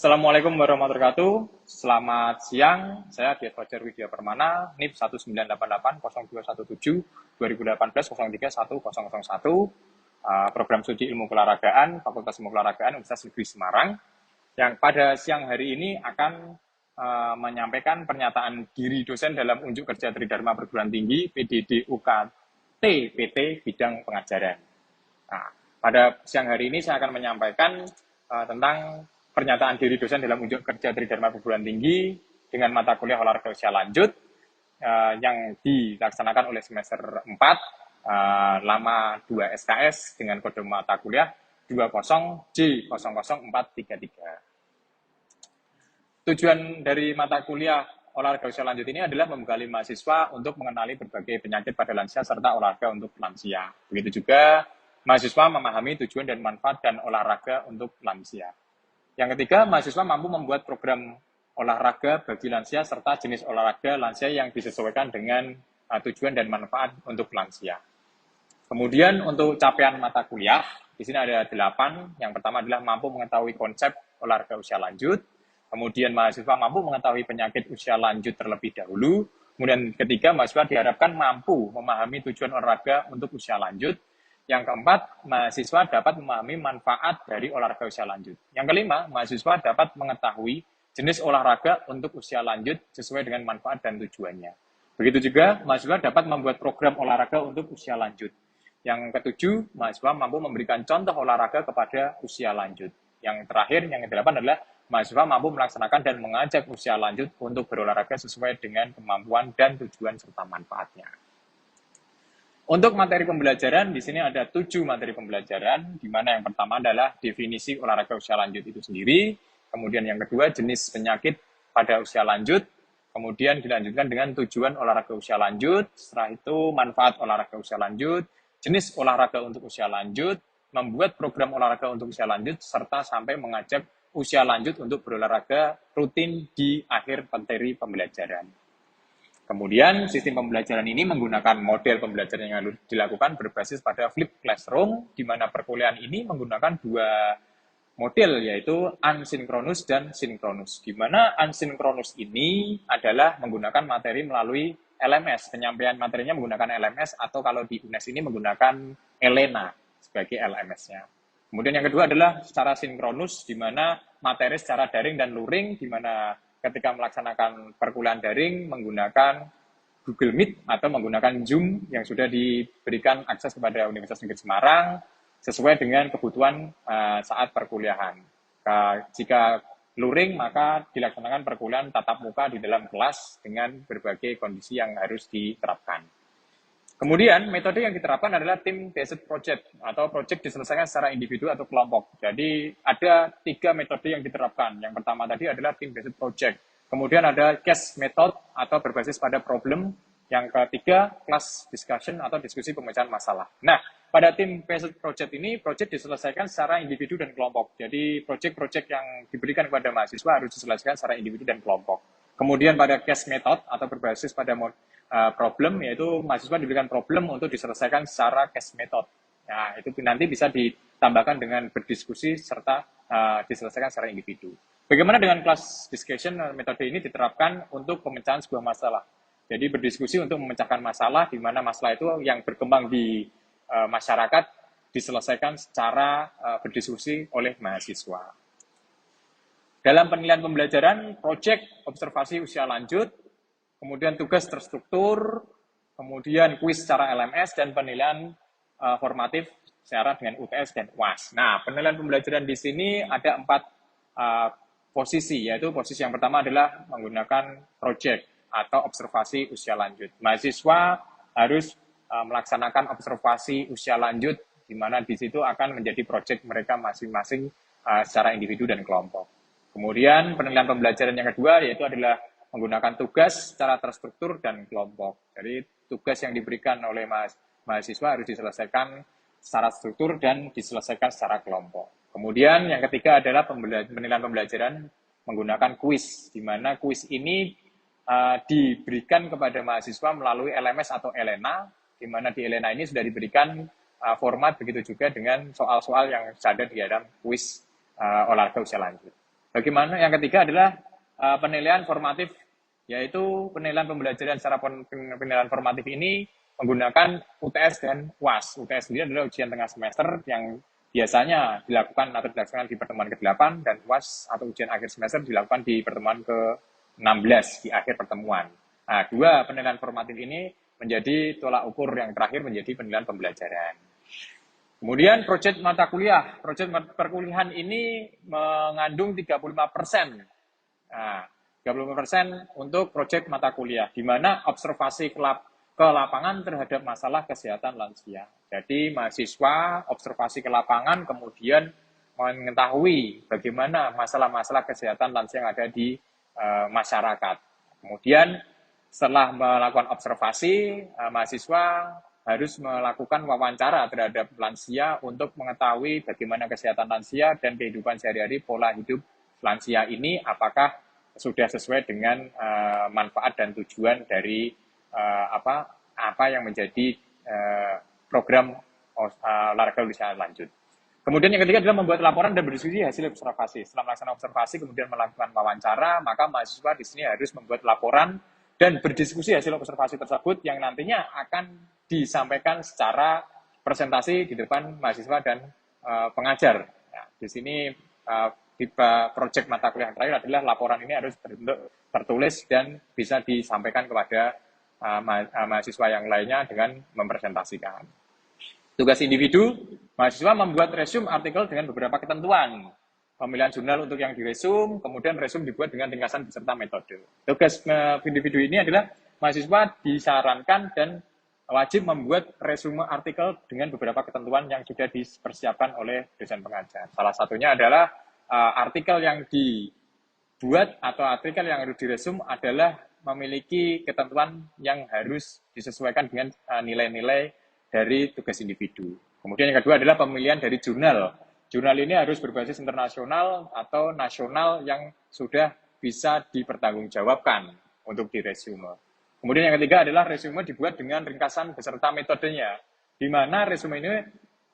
Assalamualaikum warahmatullahi wabarakatuh. Selamat siang, saya Dias Fajar Widya Permana, NIP 198802117 2018-03-1001, program studi ilmu keolahragaan, Fakultas Ilmu Keolahragaan Universitas Negeri Semarang, yang pada siang hari ini akan menyampaikan pernyataan diri dosen dalam unjuk kerja Tridharma Perguruan Tinggi PDD UKT PT Bidang Pengajaran. Nah, pada siang hari ini saya akan menyampaikan tentang pernyataan diri dosen dalam unjuk kerja Tridharma Perguruan Tinggi dengan mata kuliah olahraga usia lanjut yang dilaksanakan oleh semester 4 lama 2 SKS dengan kode mata kuliah 20J00433. Tujuan dari mata kuliah olahraga usia lanjut ini adalah membekali mahasiswa untuk mengenali berbagai penyakit pada lansia serta olahraga untuk lansia. Begitu juga mahasiswa memahami tujuan dan manfaat dan olahraga untuk lansia. Yang ketiga, mahasiswa mampu membuat program olahraga bagi lansia serta jenis olahraga lansia yang disesuaikan dengan tujuan dan manfaat untuk lansia. Kemudian untuk capaian mata kuliah, di sini ada 8. Yang pertama adalah mampu mengetahui konsep olahraga usia lanjut. Kemudian mahasiswa mampu mengetahui penyakit usia lanjut terlebih dahulu. Kemudian ketiga, mahasiswa diharapkan mampu memahami tujuan olahraga untuk usia lanjut. Yang keempat, mahasiswa dapat memahami manfaat dari olahraga usia lanjut. Yang kelima, mahasiswa dapat mengetahui jenis olahraga untuk usia lanjut sesuai dengan manfaat dan tujuannya. Begitu juga, mahasiswa dapat membuat program olahraga untuk usia lanjut. Yang ketujuh, mahasiswa mampu memberikan contoh olahraga kepada usia lanjut. Yang terakhir, yang kedelapan adalah mahasiswa mampu melaksanakan dan mengajak usia lanjut untuk berolahraga sesuai dengan kemampuan dan tujuan serta manfaatnya. Untuk materi pembelajaran, di sini ada 7 materi pembelajaran, di mana yang pertama adalah definisi olahraga usia lanjut itu sendiri, kemudian yang kedua jenis penyakit pada usia lanjut, kemudian dilanjutkan dengan tujuan olahraga usia lanjut, setelah itu manfaat olahraga usia lanjut, jenis olahraga untuk usia lanjut, membuat program olahraga untuk usia lanjut, serta sampai mengajak usia lanjut untuk berolahraga rutin di akhir materi pembelajaran. Kemudian sistem pembelajaran ini menggunakan model pembelajaran yang dilakukan berbasis pada flipped classroom, di mana perkuliahan ini menggunakan 2 model, yaitu asinkronus dan sinkronus. Di mana asinkronus ini adalah menggunakan materi melalui LMS, penyampaian materinya menggunakan LMS, atau kalau di UNES ini menggunakan Elena sebagai LMS-nya. Kemudian yang kedua adalah secara sinkronus, di mana materi secara daring dan luring, di mana ketika melaksanakan perkuliahan daring menggunakan Google Meet atau menggunakan Zoom yang sudah diberikan akses kepada Universitas Negeri Semarang sesuai dengan kebutuhan saat perkuliahan. Jika luring, maka dilaksanakan perkuliahan tatap muka di dalam kelas dengan berbagai kondisi yang harus diterapkan. Kemudian, metode yang diterapkan adalah team-based project, atau project diselesaikan secara individu atau kelompok. Jadi, ada 3 metode yang diterapkan. Yang pertama tadi adalah team-based project. Kemudian ada case method, atau berbasis pada problem. Yang ketiga, class discussion, atau diskusi pemecahan masalah. Nah, pada team-based project ini, project diselesaikan secara individu dan kelompok. Jadi, project-project yang diberikan kepada mahasiswa harus diselesaikan secara individu dan kelompok. Kemudian pada case method, atau berbasis pada problem, yaitu mahasiswa diberikan problem untuk diselesaikan secara case method. Nah, itu nanti bisa ditambahkan dengan berdiskusi serta diselesaikan secara individu. Bagaimana dengan class discussion? Metode ini diterapkan untuk pemecahan sebuah masalah. Jadi berdiskusi untuk memecahkan masalah, di mana masalah itu yang berkembang di masyarakat diselesaikan secara berdiskusi oleh mahasiswa. Dalam penilaian pembelajaran, proyek observasi usia lanjut, kemudian tugas terstruktur, kemudian kuis secara LMS, dan penilaian formatif secara dengan UTS dan UAS. Nah, penilaian pembelajaran di sini ada 4 posisi, yaitu posisi yang pertama adalah menggunakan proyek atau observasi usia lanjut. Mahasiswa harus melaksanakan observasi usia lanjut, di mana di situ akan menjadi proyek mereka masing-masing secara individu dan kelompok. Kemudian penilaian pembelajaran yang kedua yaitu adalah menggunakan tugas secara terstruktur dan kelompok. Jadi tugas yang diberikan oleh mahasiswa harus diselesaikan secara struktur dan diselesaikan secara kelompok. Kemudian yang ketiga adalah penilaian pembelajaran menggunakan kuis, di mana kuis ini diberikan kepada mahasiswa melalui LMS atau Elena, di mana di Elena ini sudah diberikan format, begitu juga dengan soal-soal yang ada di dalam kuis olahraga usia lanjut. Bagaimana? Yang ketiga adalah penilaian formatif, yaitu penilaian pembelajaran secara penilaian formatif ini menggunakan UTS dan UAS. UTS sendiri adalah ujian tengah semester yang biasanya dilakukan atau dilaksanakan di pertemuan ke-8 dan UAS atau ujian akhir semester dilakukan di pertemuan ke-16 di akhir pertemuan. Nah, dua penilaian formatif ini menjadi tolak ukur yang terakhir menjadi penilaian pembelajaran. Kemudian proyek mata kuliah. Proyek perkuliahan ini mengandung 35%. Nah, 35% untuk proyek mata kuliah, di mana observasi ke lapangan terhadap masalah kesehatan lansia. Jadi mahasiswa observasi ke lapangan, kemudian mengetahui bagaimana masalah-masalah kesehatan lansia yang ada di masyarakat. Kemudian setelah melakukan observasi, mahasiswa harus melakukan wawancara terhadap lansia untuk mengetahui bagaimana kesehatan lansia dan kehidupan sehari-hari, pola hidup lansia ini apakah sudah sesuai dengan manfaat dan tujuan dari apa yang menjadi program olahraga usia lanjut. Kemudian yang ketiga adalah membuat laporan dan berdiskusi hasil observasi. Setelah melaksanakan observasi kemudian melakukan wawancara, maka mahasiswa di sini harus membuat laporan dan berdiskusi hasil observasi tersebut yang nantinya akan disampaikan secara presentasi di depan mahasiswa dan pengajar. Nah, di sini di proyek mata kuliah yang terakhir adalah laporan ini harus berbentuk tertulis dan bisa disampaikan kepada mahasiswa yang lainnya dengan mempresentasikan. Tugas individu, mahasiswa membuat resume artikel dengan beberapa ketentuan. Pemilihan jurnal untuk yang diresum, kemudian resume dibuat dengan ringkasan beserta metode. Tugas individu ini adalah mahasiswa disarankan dan wajib membuat resume artikel dengan beberapa ketentuan yang sudah dipersiapkan oleh dosen pengajar. Salah satunya adalah artikel yang dibuat atau artikel yang harus diresum adalah memiliki ketentuan yang harus disesuaikan dengan nilai-nilai dari tugas individu. Kemudian yang kedua adalah pemilihan dari jurnal. Jurnal ini harus berbasis internasional atau nasional yang sudah bisa dipertanggungjawabkan untuk diresume. Kemudian yang ketiga adalah resume dibuat dengan ringkasan beserta metodenya, di mana resume ini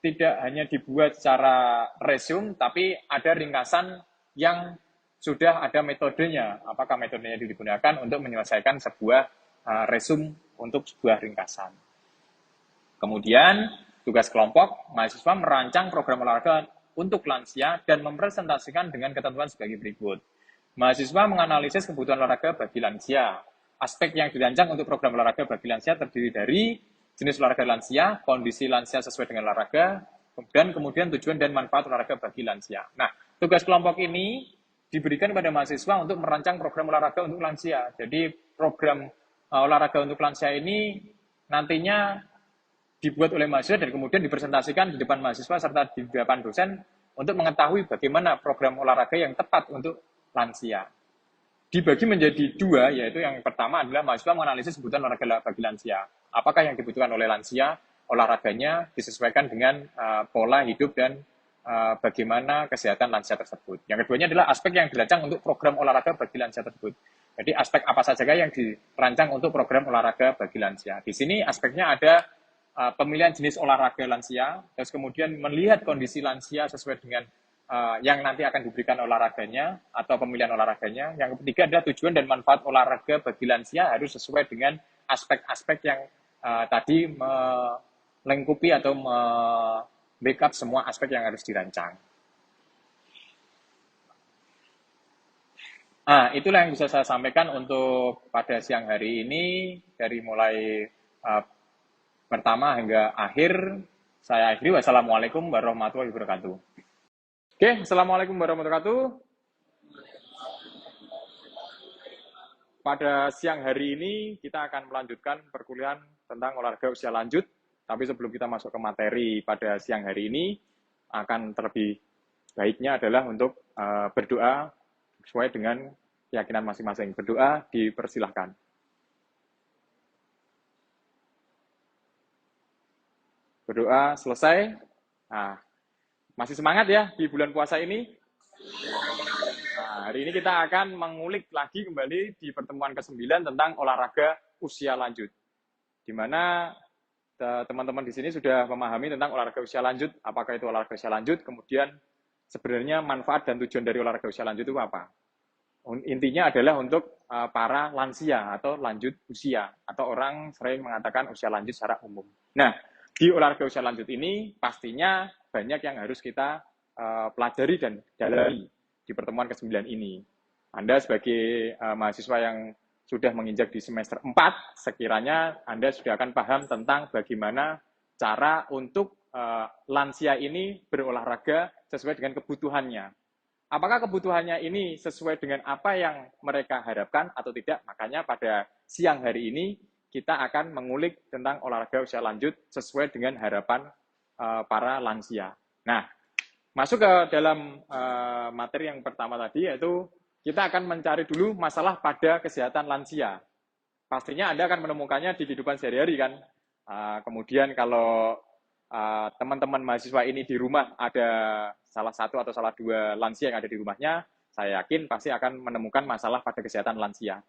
tidak hanya dibuat secara resume, tapi ada ringkasan yang sudah ada metodenya. Apakah metodenya digunakan untuk menyelesaikan sebuah resume untuk sebuah ringkasan. Kemudian, tugas kelompok, mahasiswa merancang program olahraga untuk lansia dan mempresentasikan dengan ketentuan sebagai berikut. Mahasiswa menganalisis kebutuhan olahraga bagi lansia. Aspek yang dirancang untuk program olahraga bagi lansia terdiri dari jenis olahraga lansia, kondisi lansia sesuai dengan olahraga, dan kemudian tujuan dan manfaat olahraga bagi lansia. Nah, tugas kelompok ini diberikan kepada mahasiswa untuk merancang program olahraga untuk lansia. Jadi, program olahraga untuk lansia ini nantinya dibuat oleh mahasiswa dan kemudian dipresentasikan di depan mahasiswa serta di depan dosen untuk mengetahui bagaimana program olahraga yang tepat untuk lansia. Dibagi menjadi dua, yaitu yang pertama adalah mahasiswa menganalisis kebutuhan olahraga bagi lansia. Apakah yang dibutuhkan oleh lansia, olahraganya disesuaikan dengan pola hidup dan bagaimana kesehatan lansia tersebut. Yang keduanya adalah aspek yang dirancang untuk program olahraga bagi lansia tersebut. Jadi aspek apa saja yang dirancang untuk program olahraga bagi lansia. Di sini aspeknya ada pemilihan jenis olahraga lansia, terus kemudian melihat kondisi lansia sesuai dengan yang nanti akan diberikan olahraganya atau pemilihan olahraganya. Yang ketiga adalah tujuan dan manfaat olahraga bagi lansia harus sesuai dengan aspek-aspek yang tadi melengkapi atau backup semua aspek yang harus dirancang. Nah, itulah yang bisa saya sampaikan untuk pada siang hari ini, dari mulai pertama hingga akhir. Saya akhiri. Wassalamualaikum warahmatullahi wabarakatuh. Oke, assalamualaikum warahmatullahi wabarakatuh. Pada siang hari ini kita akan melanjutkan perkuliahan tentang olahraga usia lanjut. Tapi sebelum kita masuk ke materi pada siang hari ini, akan terlebih baiknya adalah untuk berdoa sesuai dengan keyakinan masing-masing. Berdoa dipersilahkan. Berdoa selesai. Nah, masih semangat ya di bulan puasa ini? Nah, hari ini kita akan mengulik lagi kembali di pertemuan ke-9 tentang olahraga usia lanjut. Di mana teman-teman di sini sudah memahami tentang olahraga usia lanjut, apakah itu olahraga usia lanjut, kemudian sebenarnya manfaat dan tujuan dari olahraga usia lanjut itu apa? Intinya adalah untuk para lansia atau lanjut usia, atau orang sering mengatakan usia lanjut secara umum. Nah, di olahraga usia lanjut ini pastinya banyak yang harus kita pelajari dan dalami di pertemuan ke-9 ini. Anda sebagai mahasiswa yang sudah menginjak di semester 4, sekiranya Anda sudah akan paham tentang bagaimana cara untuk lansia ini berolahraga sesuai dengan kebutuhannya. Apakah kebutuhannya ini sesuai dengan apa yang mereka harapkan atau tidak? Makanya pada siang hari ini kita akan mengulik tentang olahraga usia lanjut sesuai dengan harapan para lansia. Nah, masuk ke dalam materi yang pertama tadi, yaitu kita akan mencari dulu masalah pada kesehatan lansia. Pastinya Anda akan menemukannya di kehidupan sehari-hari kan. Kemudian kalau teman-teman mahasiswa ini di rumah ada salah satu atau salah dua lansia yang ada di rumahnya, saya yakin pasti akan menemukan masalah pada kesehatan lansia.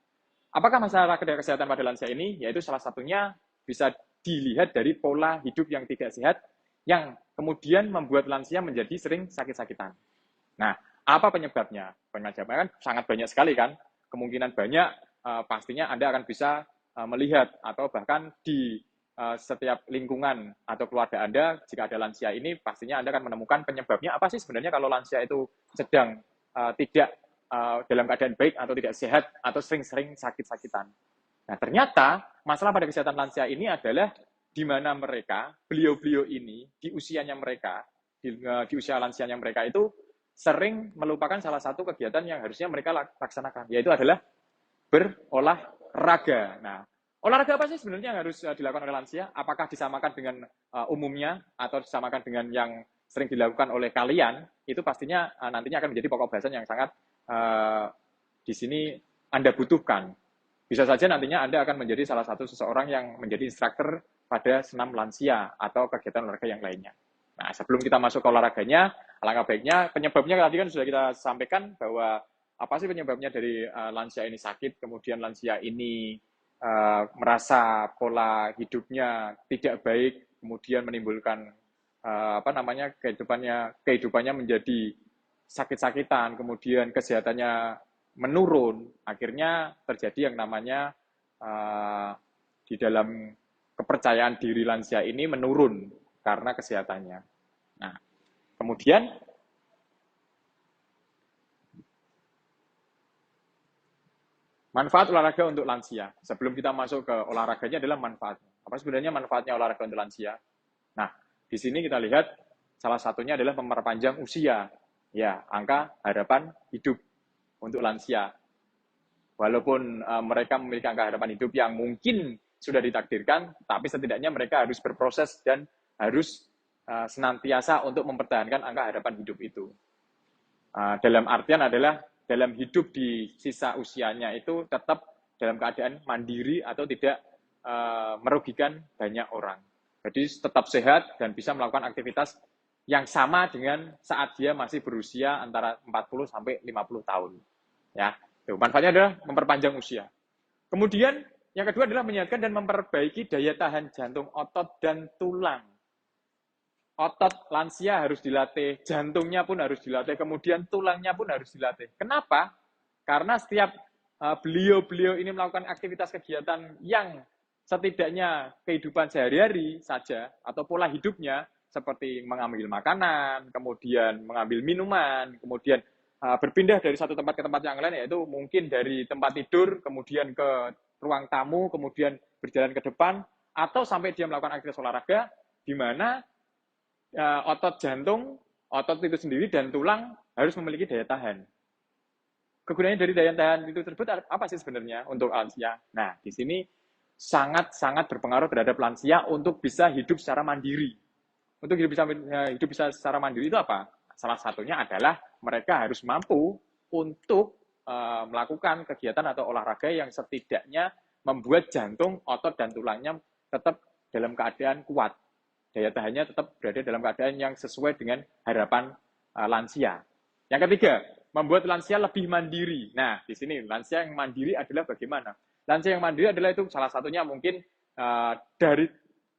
Apakah masalah kesehatan pada lansia ini? Yaitu salah satunya bisa dilihat dari pola hidup yang tidak sehat, yang kemudian membuat lansia menjadi sering sakit-sakitan. Nah, apa penyebabnya? Penyebabnya kan sangat banyak sekali kan. Kemungkinan banyak, pastinya Anda akan bisa melihat atau bahkan di setiap lingkungan atau keluarga Anda, jika ada lansia ini, pastinya Anda akan menemukan penyebabnya apa sih sebenarnya kalau lansia itu sedang tidak dalam keadaan baik atau tidak sehat atau sering-sering sakit-sakitan. Nah, ternyata masalah pada kesehatan lansia ini adalah di mana mereka, beliau-beliau ini, di usianya mereka, di usia lansianya mereka itu sering melupakan salah satu kegiatan yang harusnya mereka laksanakan, yaitu adalah berolahraga. Nah, olahraga apa sih sebenarnya yang harus dilakukan oleh lansia? Apakah disamakan dengan umumnya atau disamakan dengan yang sering dilakukan oleh kalian? Itu pastinya nantinya akan menjadi pokok bahasan yang sangat di sini Anda butuhkan. Bisa saja nantinya Anda akan menjadi salah satu seseorang yang menjadi instruktur pada senam lansia atau kegiatan olahraga yang lainnya. Nah, sebelum kita masuk ke olahraganya, alangkah baiknya penyebabnya tadi kan sudah kita sampaikan bahwa apa sih penyebabnya dari lansia ini sakit, kemudian lansia ini merasa pola hidupnya tidak baik, kemudian menimbulkan kehidupannya menjadi sakit-sakitan, kemudian kesehatannya menurun, akhirnya terjadi yang namanya di dalam kepercayaan diri lansia ini menurun karena kesehatannya. Nah, kemudian manfaat olahraga untuk lansia. Sebelum kita masuk ke olahraganya adalah manfaatnya. Apa sebenarnya manfaatnya olahraga untuk lansia? Nah, di sini kita lihat salah satunya adalah memperpanjang usia. Ya, angka harapan hidup untuk lansia. Walaupun mereka memiliki angka harapan hidup yang mungkin sudah ditakdirkan, tapi setidaknya mereka harus berproses dan harus senantiasa untuk mempertahankan angka harapan hidup itu. Dalam artian adalah dalam hidup di sisa usianya itu tetap dalam keadaan mandiri atau tidak merugikan banyak orang. Jadi tetap sehat dan bisa melakukan aktivitas yang sama dengan saat dia masih berusia antara 40 sampai 50 tahun. Ya, tuh, manfaatnya adalah memperpanjang usia. Kemudian yang kedua adalah menyehatkan dan memperbaiki daya tahan jantung, otot, dan tulang. Otot lansia harus dilatih, jantungnya pun harus dilatih, kemudian tulangnya pun harus dilatih. Kenapa? Karena setiap beliau-beliau ini melakukan aktivitas kegiatan yang setidaknya kehidupan sehari-hari saja, atau pola hidupnya, seperti mengambil makanan, kemudian mengambil minuman, kemudian berpindah dari satu tempat ke tempat yang lain, yaitu mungkin dari tempat tidur, kemudian ke ruang tamu, kemudian berjalan ke depan, atau sampai dia melakukan aktivitas olahraga, di mana otot jantung, otot itu sendiri, dan tulang harus memiliki daya tahan. Kegunaannya dari daya tahan itu tersebut apa sih sebenarnya untuk lansia? Nah, di sini sangat-sangat berpengaruh terhadap lansia untuk bisa hidup secara mandiri. Untuk hidup bisa secara mandiri itu apa? Salah satunya adalah mereka harus mampu untuk melakukan kegiatan atau olahraga yang setidaknya membuat jantung, otot, dan tulangnya tetap dalam keadaan kuat. Daya tahannya tetap berada dalam keadaan yang sesuai dengan harapan lansia. Yang ketiga, membuat lansia lebih mandiri. Nah, di sini lansia yang mandiri adalah bagaimana? Lansia yang mandiri adalah itu salah satunya mungkin dari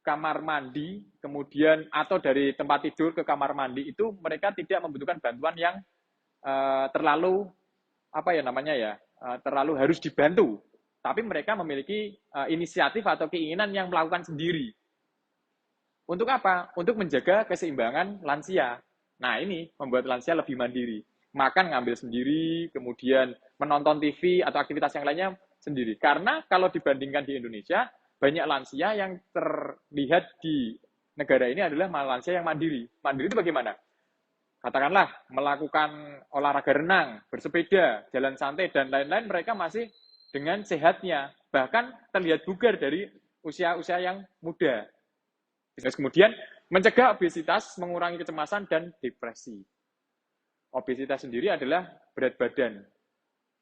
kamar mandi, kemudian atau dari tempat tidur ke kamar mandi itu mereka tidak membutuhkan bantuan yang terlalu apa ya namanya ya, terlalu harus dibantu. Tapi mereka memiliki inisiatif atau keinginan yang melakukan sendiri. Untuk apa? Untuk menjaga keseimbangan lansia. Nah, ini membuat lansia lebih mandiri. Makan ngambil sendiri, kemudian menonton TV atau aktivitas yang lainnya sendiri. Karena kalau dibandingkan di Indonesia, banyak lansia yang terlihat di negara ini adalah lansia yang mandiri. Mandiri itu bagaimana? Katakanlah melakukan olahraga renang, bersepeda, jalan santai, dan lain-lain, mereka masih dengan sehatnya. Bahkan terlihat bugar dari usia-usia yang muda. Terus kemudian mencegah obesitas, mengurangi kecemasan, dan depresi. Obesitas sendiri adalah berat badan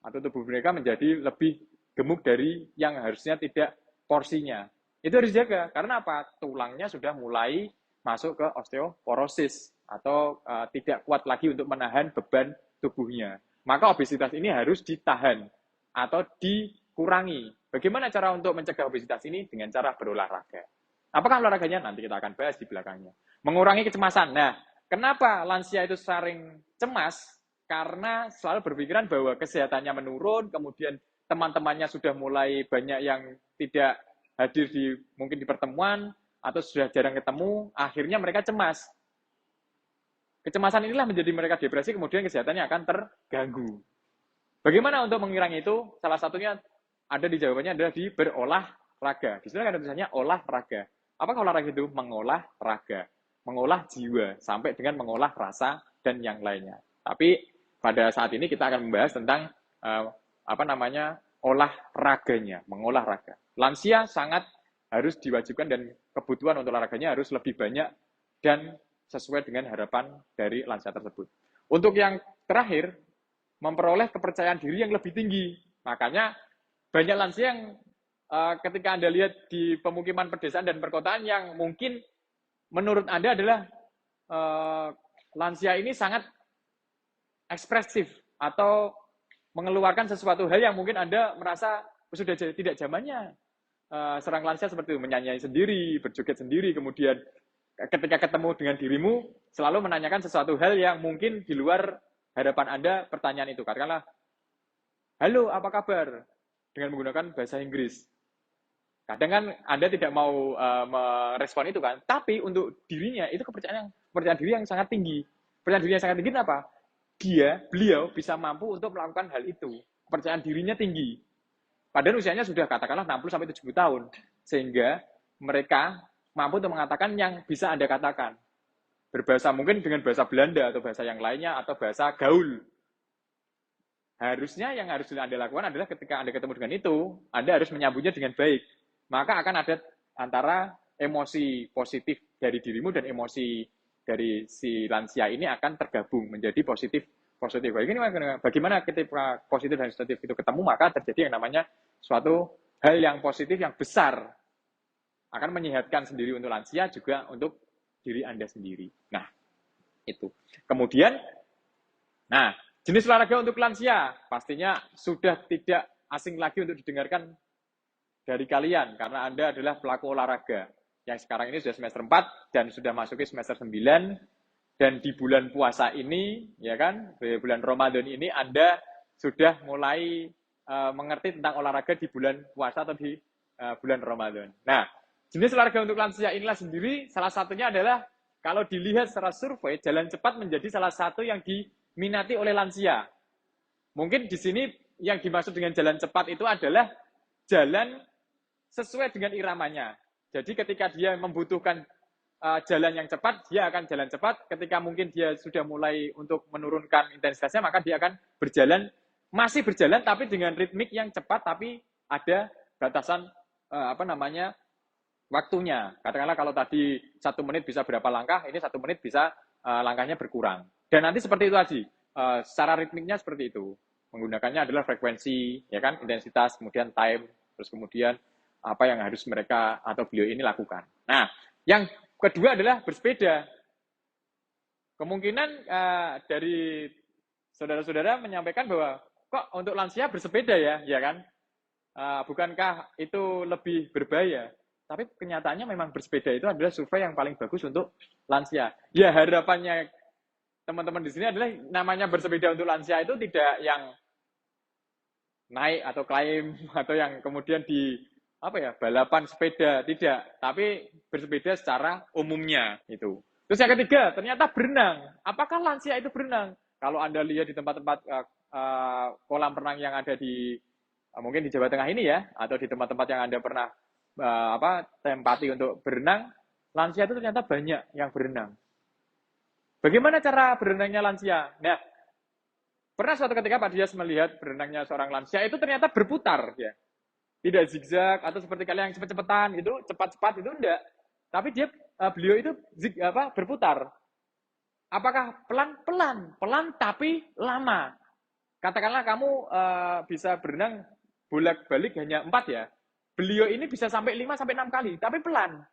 atau tubuh mereka menjadi lebih gemuk dari yang harusnya tidak porsinya. Itu harus dijaga. Karena apa? Tulangnya sudah mulai masuk ke osteoporosis atau tidak kuat lagi untuk menahan beban tubuhnya. Maka obesitas ini harus ditahan atau dikurangi. Bagaimana cara untuk mencegah obesitas ini? Dengan cara berolahraga. Apakah olahraganya? Nanti kita akan bahas di belakangnya. Mengurangi kecemasan. Nah, kenapa lansia itu sering cemas? Karena selalu berpikiran bahwa kesehatannya menurun, kemudian teman-temannya sudah mulai banyak yang tidak hadir mungkin di pertemuan, atau sudah jarang ketemu, akhirnya mereka cemas. Kecemasan inilah menjadi mereka depresi, kemudian kesehatannya akan terganggu. Bagaimana untuk mengurangi itu? Salah satunya ada di jawabannya adalah di berolahraga. Di sini ada tulisannya olahraga. Apakah olahraga itu? Mengolah raga, mengolah jiwa, sampai dengan mengolah rasa dan yang lainnya. Tapi pada saat ini kita akan membahas tentang olahraganya, mengolah raga. Lansia sangat harus diwajibkan dan kebutuhan untuk olahraganya harus lebih banyak dan sesuai dengan harapan dari lansia tersebut. Untuk yang terakhir, memperoleh kepercayaan diri yang lebih tinggi. Makanya banyak lansia yang ketika Anda lihat di pemukiman pedesaan dan perkotaan yang mungkin menurut Anda adalah lansia ini sangat ekspresif atau mengeluarkan sesuatu hal yang mungkin Anda merasa sudah tidak zamannya. Serang lansia seperti itu, menyanyi sendiri, berjoget sendiri, kemudian ketika ketemu dengan dirimu selalu menanyakan sesuatu hal yang mungkin di luar harapan Anda pertanyaan itu. Katakanlah, halo, apa kabar? Dengan menggunakan bahasa Inggris. Kadang kan Anda tidak mau merespon itu kan, tapi untuk dirinya itu kepercayaan diri yang sangat tinggi. Kepercayaan diri yang sangat tinggi apa? Beliau bisa mampu untuk melakukan hal itu. Kepercayaan dirinya tinggi. Padahal usianya sudah katakanlah 60-70 tahun. Sehingga mereka mampu untuk mengatakan yang bisa Anda katakan. Berbahasa mungkin dengan bahasa Belanda atau bahasa yang lainnya atau bahasa gaul. Harusnya yang harus Anda lakukan adalah ketika Anda ketemu dengan itu, Anda harus menyambutnya dengan baik. Maka akan ada antara emosi positif dari dirimu dan emosi dari si lansia ini akan tergabung menjadi positif. Bagaimana ketika positif dan negatif itu ketemu, maka terjadi yang namanya suatu hal yang positif yang besar. Akan menyehatkan sendiri untuk lansia, juga untuk diri Anda sendiri. Nah, itu. Kemudian, jenis olahraga untuk lansia pastinya sudah tidak asing lagi untuk didengarkan dari kalian, karena Anda adalah pelaku olahraga yang sekarang ini sudah semester 4 dan sudah masuki semester 9, dan di bulan puasa ini, ya kan, di bulan Ramadan ini Anda sudah mulai mengerti tentang olahraga di bulan puasa atau di bulan Ramadan. Nah, jenis olahraga untuk lansia inilah sendiri, salah satunya adalah kalau dilihat secara survei, jalan cepat menjadi salah satu yang diminati oleh lansia. Mungkin di sini yang dimaksud dengan jalan cepat itu adalah jalan sesuai dengan iramanya. Jadi ketika dia membutuhkan jalan yang cepat, dia akan jalan cepat. Ketika mungkin dia sudah mulai untuk menurunkan intensitasnya, maka dia akan masih berjalan tapi dengan ritmik yang cepat, tapi ada batasan waktunya. Katakanlah kalau tadi 1 menit bisa berapa langkah, ini 1 menit bisa langkahnya berkurang. Dan nanti seperti itu tadi, secara ritmiknya seperti itu. Menggunakannya adalah frekuensi, ya kan, intensitas, kemudian time, terus kemudian apa yang harus mereka atau beliau ini lakukan. Nah, yang kedua adalah bersepeda. Kemungkinan dari saudara-saudara menyampaikan bahwa kok untuk lansia bersepeda ya kan? Bukankah itu lebih berbahaya? Tapi kenyataannya memang bersepeda itu adalah survei yang paling bagus untuk lansia. Ya harapannya teman-teman di sini adalah namanya bersepeda untuk lansia itu tidak yang naik atau klaim atau yang kemudian di balapan sepeda, tidak, tapi bersepeda secara umumnya itu. Terus yang ketiga, ternyata berenang. Apakah lansia itu berenang? Kalau Anda lihat di tempat-tempat kolam renang yang ada di mungkin di Jawa Tengah ini ya, atau di tempat-tempat yang Anda pernah tempati untuk berenang, lansia itu ternyata banyak yang berenang. Bagaimana cara berenangnya lansia? Nah, pernah suatu ketika Pak Dias melihat berenangnya seorang lansia itu ternyata berputar ya. Tidak zigzag atau seperti kalian yang cepet-cepetan itu, cepat-cepat itu enggak. Tapi beliau itu berputar. Apakah pelan-pelan? Pelan tapi lama. Katakanlah kamu bisa berenang bolak-balik hanya 4 ya. Beliau ini bisa sampai 5 sampai 6 kali, tapi pelan.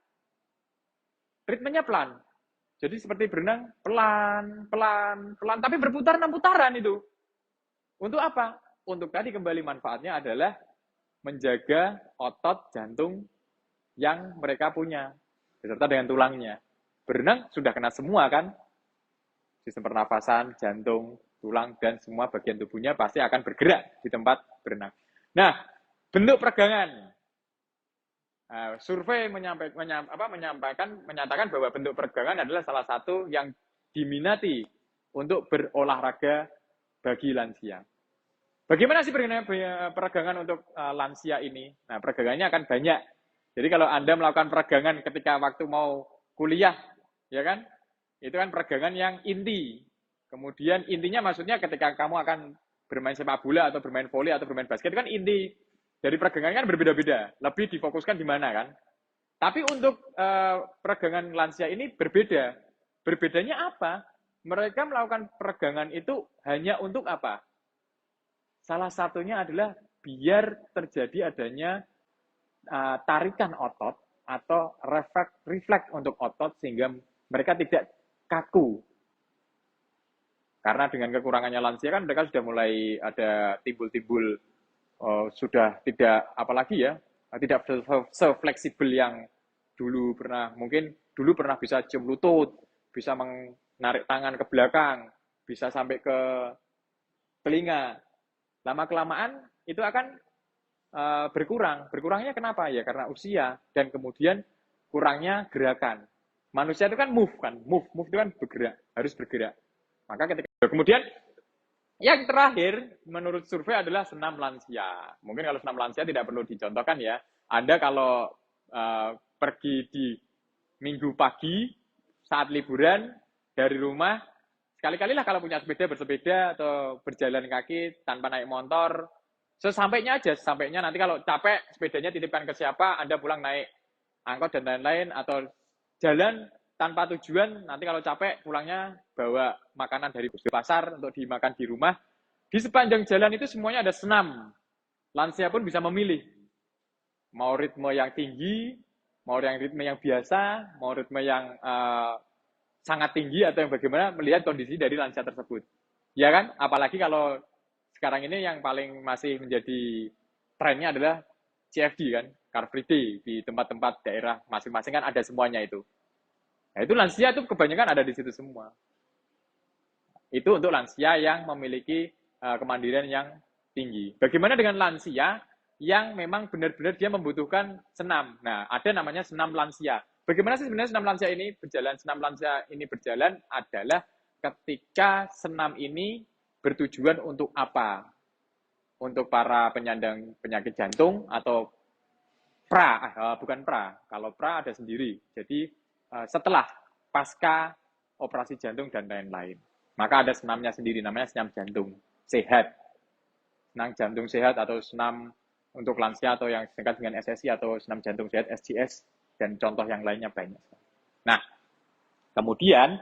Ritmenya pelan. Jadi seperti berenang pelan, pelan, pelan, tapi berputar 6 putaran itu. Untuk apa? Untuk tadi kembali manfaatnya adalah menjaga otot jantung yang mereka punya, beserta dengan tulangnya. Berenang sudah kena semua kan? Sistem pernafasan, jantung, tulang, dan semua bagian tubuhnya pasti akan bergerak di tempat berenang. Nah, bentuk peregangan. Nah, survei menyatakan bahwa bentuk peregangan adalah salah satu yang diminati untuk berolahraga bagi lansia. Bagaimana sih peregangan untuk lansia ini? Nah, peregangannya akan banyak. Jadi kalau Anda melakukan peregangan ketika waktu mau kuliah, ya kan? Itu kan peregangan yang inti. Kemudian intinya maksudnya ketika kamu akan bermain sepak bola atau bermain voli atau bermain basket, itu kan inti dari peregangan kan berbeda-beda. Lebih difokuskan di mana kan? Tapi untuk peregangan lansia ini berbeda. Berbedanya apa? Mereka melakukan peregangan itu hanya untuk apa? Salah satunya adalah biar terjadi adanya tarikan otot atau refleks untuk otot sehingga mereka tidak kaku. Karena dengan kekurangannya lansia kan mereka sudah mulai ada timbul-timbul sudah tidak apalagi ya, tidak se-fleksibel yang dulu pernah bisa cium lutut, bisa menarik tangan ke belakang, bisa sampai ke telinga. Lama-kelamaan itu akan berkurang. Berkurangnya kenapa? Ya karena usia dan kemudian kurangnya gerakan. Manusia itu kan move itu kan bergerak, harus bergerak. Maka ketika kemudian yang terakhir menurut survei adalah senam lansia. Mungkin kalau senam lansia tidak perlu dicontohkan ya. Anda kalau pergi di minggu pagi saat liburan dari rumah, sekali-kalilah kalau punya sepeda bersepeda atau berjalan kaki tanpa naik motor, sesampainya nanti kalau capek sepedanya titipkan ke siapa, Anda pulang naik angkot dan lain-lain atau jalan tanpa tujuan, nanti kalau capek pulangnya bawa makanan dari pasar untuk dimakan di rumah. Di sepanjang jalan itu semuanya ada senam. Lansia pun bisa memilih. Mau ritme yang tinggi, mau yang ritme yang biasa, mau ritme yang sangat tinggi atau yang bagaimana melihat kondisi dari lansia tersebut. Ya kan? Apalagi kalau sekarang ini yang paling masih menjadi trennya adalah CFD kan, Car Free Day di tempat-tempat daerah masing-masing kan ada semuanya itu. Nah, itu lansia itu kebanyakan ada di situ semua. Itu untuk lansia yang memiliki kemandirian yang tinggi. Bagaimana dengan lansia yang memang benar-benar dia membutuhkan senam? Nah, ada namanya senam lansia. Bagaimana sih sebenarnya senam lansia ini berjalan? Senam lansia ini berjalan adalah ketika senam ini bertujuan untuk apa? Untuk para penyandang penyakit jantung atau bukan pra. Kalau pra ada sendiri. Jadi setelah pasca operasi jantung dan lain-lain. Maka ada senamnya sendiri, namanya senam jantung sehat. Senam jantung sehat atau senam untuk lansia atau yang disingkat dengan SSI atau senam jantung sehat SJS dan contoh yang lainnya banyak. Nah, kemudian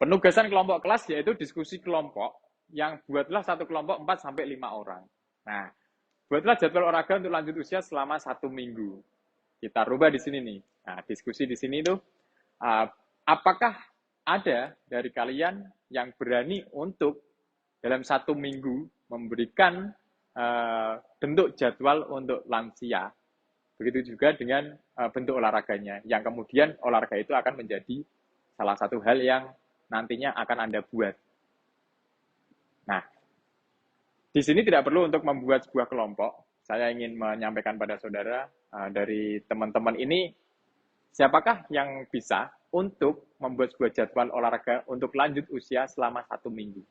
penugasan kelompok kelas yaitu diskusi kelompok yang buatlah satu kelompok 4 sampai 5 orang. Nah, buatlah jadwal olahraga untuk lanjut usia selama 1 minggu. Kita rubah di sini nih. Nah, diskusi di sini tuh, apakah ada dari kalian yang berani untuk dalam 1 minggu memberikan bentuk jadwal untuk lansia Begitu juga dengan bentuk olahraganya, yang kemudian olahraga itu akan menjadi salah satu hal yang nantinya akan Anda buat. Nah, di sini tidak perlu untuk membuat sebuah kelompok. Saya ingin menyampaikan pada saudara dari teman-teman ini, siapakah yang bisa untuk membuat sebuah jadwal olahraga untuk lanjut usia selama 1 minggu?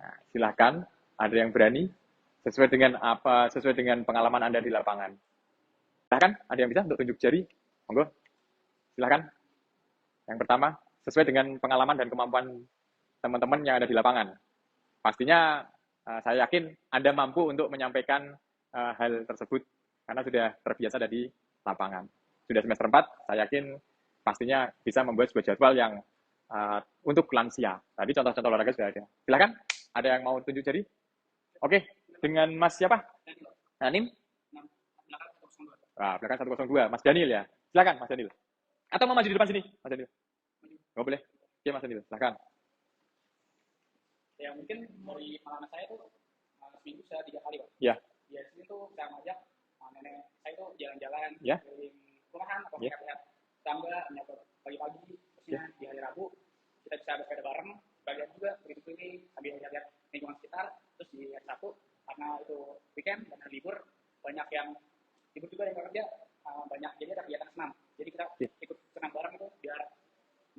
Nah, silahkan, ada yang berani sesuai dengan apa, sesuai dengan pengalaman Anda di lapangan. Silahkan, ada yang bisa untuk tunjuk jari? Monggo, silahkan. Yang pertama, sesuai dengan pengalaman dan kemampuan teman-teman yang ada di lapangan. Pastinya saya yakin Anda mampu untuk menyampaikan hal tersebut karena sudah terbiasa ada di lapangan. Sudah semester 4, saya yakin pastinya bisa membuat sebuah jadwal yang untuk lansia. Tadi contoh-contoh olahraga sudah ada. Silakan, ada yang mau tunjuk jari? Oke, dengan Mas siapa? Nanim? Belakang 102. Mas Daniel ya? Silakan, Mas Daniel. Atau mau maju di depan sini, Mas Daniel? Oh, boleh. Oke, Mas Daniel, silakan. Ya mungkin dari pengalaman saya tuh seminggu saya 3 kali, Pak. Ya. Di sini tuh saya ngajak nenek saya tuh jalan-jalan Ya. keliling rumahan atau Ya. lihat tangga, menyapa pagi-pagi, terusnya di hari Rabu kita bisa bersepeda bareng, bagian juga begitu keliling sambil lihat lingkungan sekitar. Terus di hari Sabtu karena itu weekend dan hari libur banyak yang libur juga yang kerja, banyak jadi ada kegiatan senam. Jadi kita ikut senam bareng itu biar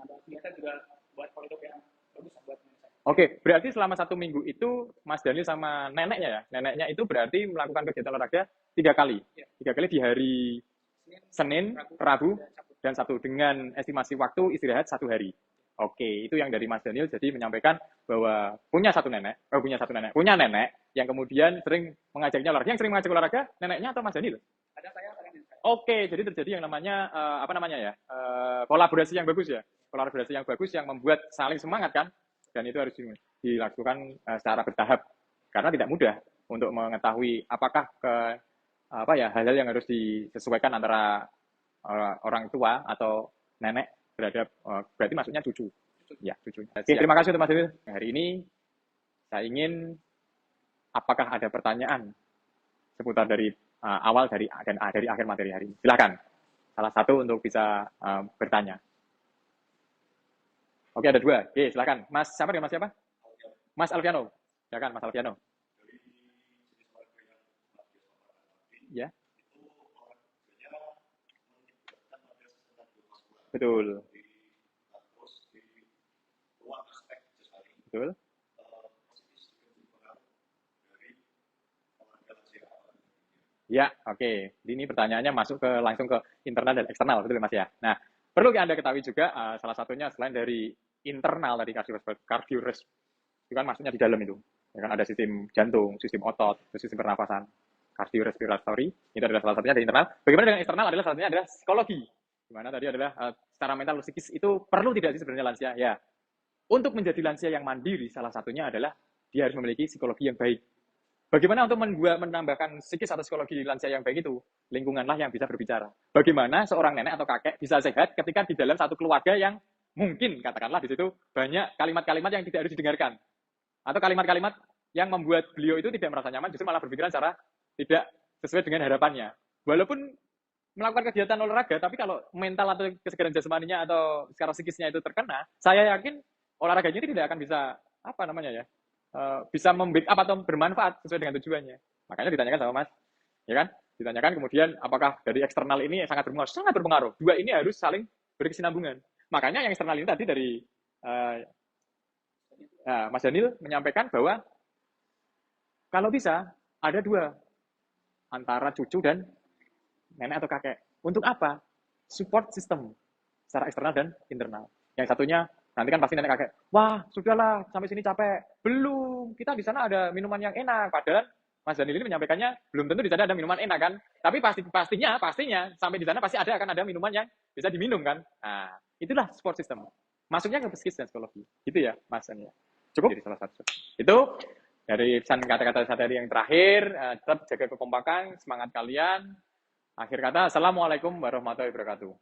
nambah kegiatan juga buat pola hidup yang bagus buat saya. Oke, berarti selama 1 minggu itu Mas Daniel sama neneknya ya? Neneknya itu berarti melakukan kegiatan olahraga 3 kali. Ya. 3 kali di hari Senin, Rabu, dan Sabtu dengan estimasi waktu istirahat 1 hari. Oke, itu yang dari Mas Daniel jadi menyampaikan bahwa punya nenek yang kemudian sering mengajaknya olahraga. Yang sering mengajak olahraga neneknya atau Mas Daniel? Ada saya. Oke, jadi terjadi yang namanya kolaborasi yang bagus ya. Kolaborasi yang bagus yang membuat saling semangat kan? Dan itu harus dilakukan secara bertahap karena tidak mudah untuk mengetahui apakah hal-hal yang harus disesuaikan antara orang tua atau nenek terhadap berarti maksudnya cucu. Ya, cucu. Oke, terima kasih untuk Mas Daniel. Hari ini saya ingin apakah ada pertanyaan seputar dari awal dari akhir materi hari ini. Silakan. Salah satu untuk bisa bertanya. Oke, ada 2. Oke, silakan. Mas siapa dengan Mas siapa? Mas Alfiano. Silakan, Mas Alfiano. Ya. Betul. Betul. Ya, oke. Ini pertanyaannya masuk langsung ke internal dan eksternal, betul Mas ya. Nah, perlu Anda ketahui juga salah satunya selain dari internal tadi kardiorespirasi itu kan maksudnya di dalam itu. Ya kan ada sistem jantung, sistem otot, sistem pernafasan, kardiorespiratory, itu adalah salah satunya dari internal. Bagaimana dengan eksternal adalah salah satunya adalah psikologi. Dimana tadi adalah secara mental psikis itu perlu tidak sih sebenarnya lansia? Ya. Untuk menjadi lansia yang mandiri salah satunya adalah dia harus memiliki psikologi yang baik. Bagaimana untuk menambahkan psikis atau psikologi lansia yang baik itu? Lingkunganlah yang bisa berbicara. Bagaimana seorang nenek atau kakek bisa sehat ketika di dalam satu keluarga yang mungkin, katakanlah di situ, banyak kalimat-kalimat yang tidak harus didengarkan. Atau kalimat-kalimat yang membuat beliau itu tidak merasa nyaman, justru malah berpikiran secara tidak sesuai dengan harapannya. Walaupun melakukan kegiatan olahraga, tapi kalau mental atau kesegaran jasmaninya atau secara psikisnya itu terkena, saya yakin olahraganya itu tidak akan bisa, bisa membackup atau bermanfaat sesuai dengan tujuannya. Makanya ditanyakan sama Mas, ya kan? Ditanyakan kemudian apakah dari eksternal ini sangat berpengaruh? Sangat berpengaruh. 2 ini harus saling berkesinambungan. Makanya yang eksternal ini tadi dari Mas Daniel menyampaikan bahwa kalau bisa ada 2 antara cucu dan nenek atau kakek. Untuk apa? Support system secara eksternal dan internal. Yang satunya nanti kan pasti nenek kakek, wah sudahlah sampai sini capek. Belum, kita di sana ada minuman yang enak. Padahal Mas Daniel ini menyampaikannya belum tentu di sana ada minuman enak kan. Tapi pastinya sampai di sana pasti akan ada minuman yang bisa diminum kan. Nah, itulah support system. Masuknya ke psikis dan psikologi. Gitu ya, Mas Daniel. Cukup? Jadi salah satu. Itu dari pesan kata-kata saya tadi yang terakhir, tetap jaga kekompakan, semangat kalian. Akhir kata, Assalamualaikum warahmatullahi wabarakatuh.